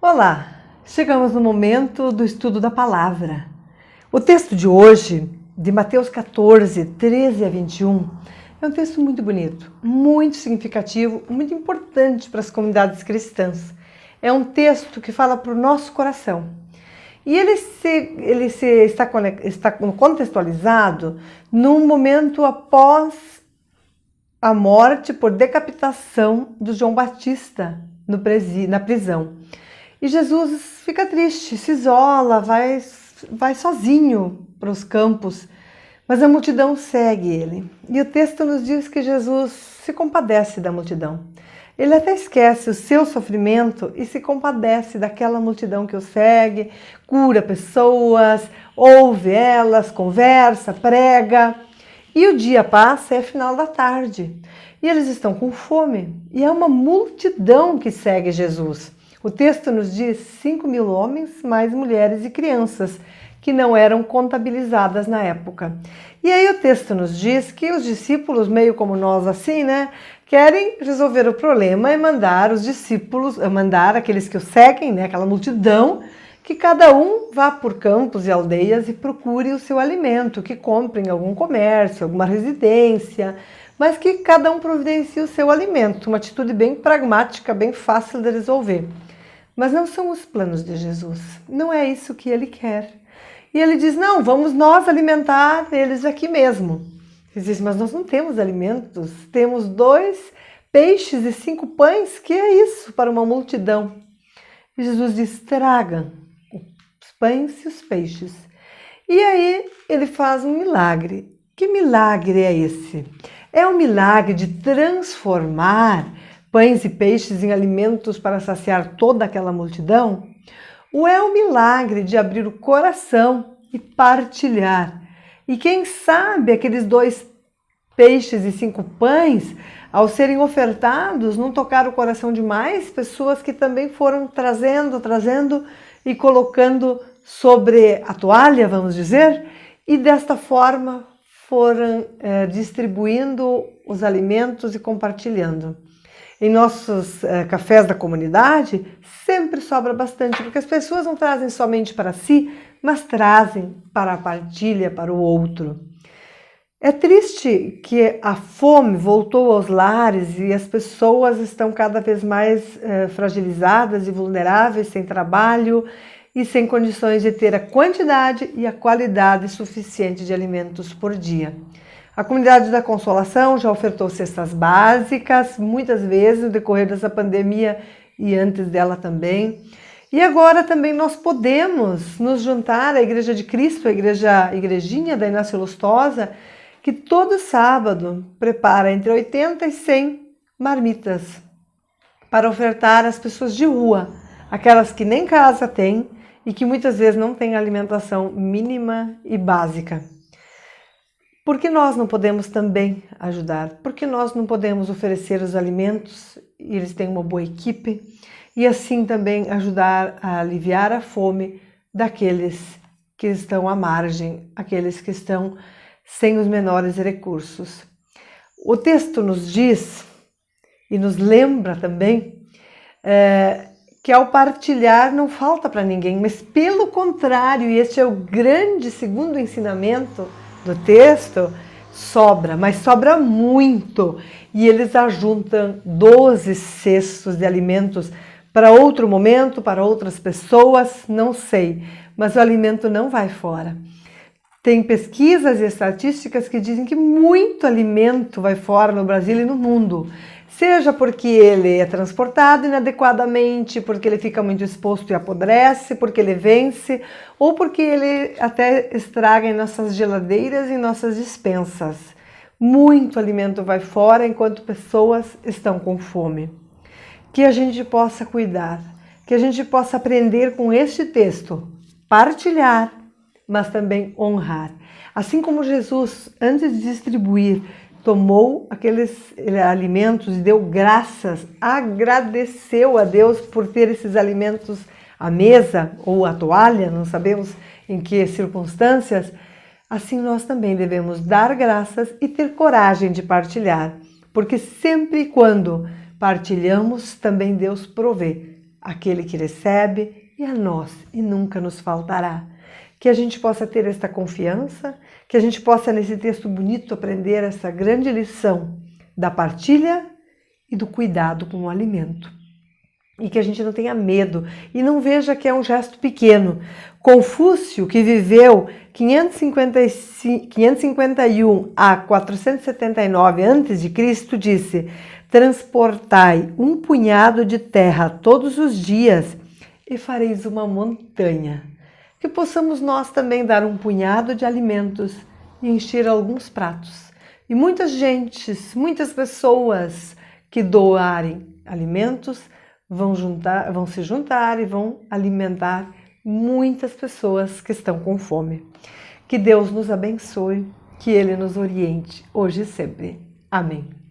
Olá, chegamos no momento do estudo da palavra. O texto de hoje, de Mateus 14, 13 a 21, é um texto muito bonito, muito significativo, muito importante para as comunidades cristãs. É um texto que fala para o nosso coração. E ele está contextualizado num momento após a morte por decapitação do João Batista na prisão. E Jesus fica triste, se isola, vai sozinho para os campos, mas a multidão segue ele. E o texto nos diz que Jesus se compadece da multidão. Ele até esquece o seu sofrimento e se compadece daquela multidão que o segue, cura pessoas, ouve elas, conversa, prega. E o dia passa, é final da tarde. E eles estão com fome. E é uma multidão que segue Jesus. O texto nos diz 5.000 homens, mais mulheres e crianças, que não eram contabilizadas na época. E aí o texto nos diz que os discípulos, meio como nós assim, querem resolver o problema e mandar os discípulos, mandar aqueles que o seguem, aquela multidão, que cada um vá por campos e aldeias e procure o seu alimento, que compre em algum comércio, alguma residência, mas que cada um providencie o seu alimento, uma atitude bem pragmática, bem fácil de resolver. Mas não são os planos de Jesus, não é isso que ele quer. E ele diz, não, vamos nós alimentar eles aqui mesmo. Ele diz, mas nós não temos alimentos, temos 2 peixes e 5 pães, que é isso para uma multidão? E Jesus diz, tragam os pães e os peixes. E aí ele faz um milagre. Que milagre é esse? É um milagre de transformar pães e peixes em alimentos para saciar toda aquela multidão? Ou é um milagre de abrir o coração e partilhar? E quem sabe aqueles 2 peixes e 5 pães, ao serem ofertados, não tocaram o coração de mais pessoas que também foram trazendo e colocando sobre a toalha, vamos dizer, e desta forma foram distribuindo os alimentos e compartilhando. Em nossos cafés da comunidade, sempre sobra bastante, porque as pessoas não trazem somente para si, mas trazem para a partilha, para o outro. É triste que a fome voltou aos lares e as pessoas estão cada vez mais fragilizadas e vulneráveis, sem trabalho e sem condições de ter a quantidade e a qualidade suficiente de alimentos por dia. A Comunidade da Consolação já ofertou cestas básicas, muitas vezes no decorrer dessa pandemia e antes dela também. E agora também nós podemos nos juntar à Igreja de Cristo, a igrejinha da Inácio Lustosa, que todo sábado prepara entre 80 e 100 marmitas para ofertar às pessoas de rua, aquelas que nem casa têm e que muitas vezes não têm alimentação mínima e básica. Por que nós não podemos também ajudar? Por que nós não podemos oferecer os alimentos e eles têm uma boa equipe e assim também ajudar a aliviar a fome daqueles que estão à margem, aqueles que estão sem os menores recursos? O texto nos diz e nos lembra também que ao partilhar não falta para ninguém, mas pelo contrário, e este é o grande segundo ensinamento do texto, sobra, mas sobra muito. E eles ajuntam 12 cestos de alimentos para outro momento, para outras pessoas, não sei, mas o alimento não vai fora. Tem pesquisas e estatísticas que dizem que muito alimento vai fora no Brasil e no mundo, seja porque ele é transportado inadequadamente, porque ele fica muito exposto e apodrece, porque ele vence, ou porque ele até estraga em nossas geladeiras e em nossas despensas. Muito alimento vai fora enquanto pessoas estão com fome. Que a gente possa cuidar, que a gente possa aprender com este texto, partilhar, mas também honrar. Assim como Jesus, antes de distribuir, tomou aqueles alimentos e deu graças, agradeceu a Deus por ter esses alimentos à mesa ou à toalha, não sabemos em que circunstâncias, assim nós também devemos dar graças e ter coragem de partilhar, porque sempre e quando partilhamos, também Deus provê àquele que recebe e a nós, e nunca nos faltará. Que a gente possa ter esta confiança, que a gente possa, nesse texto bonito, aprender essa grande lição da partilha e do cuidado com o alimento. E que a gente não tenha medo e não veja que é um gesto pequeno. Confúcio, que viveu 551 a 479 a.C., disse: transportai um punhado de terra todos os dias e fareis uma montanha. Que possamos nós também dar um punhado de alimentos e encher alguns pratos. E muitas gentes, muitas pessoas que doarem alimentos vão se juntar e vão alimentar muitas pessoas que estão com fome. Que Deus nos abençoe, que Ele nos oriente hoje e sempre. Amém.